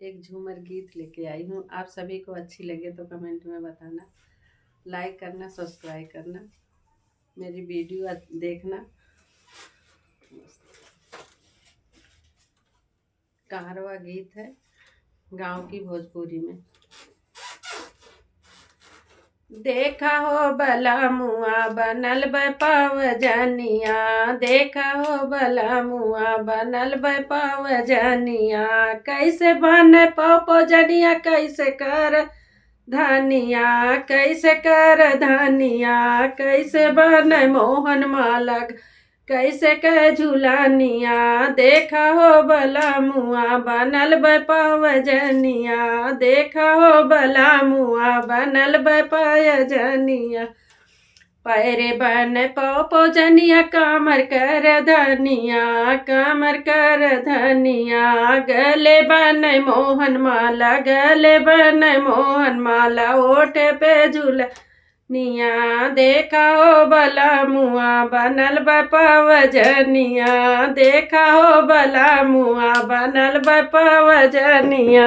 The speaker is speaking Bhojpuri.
एक झूमर गीत लेके आई हूँ। आप सभी को अच्छी लगे तो कमेंट में बताना, लाइक करना, सब्सक्राइब करना, मेरी वीडियो देखना। कारवा गीत है गांव की भोजपुरी में। देखा हो भला मुआ बनल पाव जनिया, देखा हो भला मुआ बनल पाव जनिया, कैसे बन पाव जनिया, कैसे कर धनिया, कैसे कर धनिया, कैसे बन मोहन माला, कैसे कह झूलानिया, देखा हो भला मुआ बनल पावजनिया, देखा हो भला मुआ बनल पावजनिया, पैरे बन पावजनिया, कामर कर धनिया, कामर कर धनिया, गले बन मोहन माला, गले बन मोहन माला, ओठे पे झूला निया, देखा हो भला मुआ बनल पावजनिया, देखा हो भला मुआ बनल पावजनिया।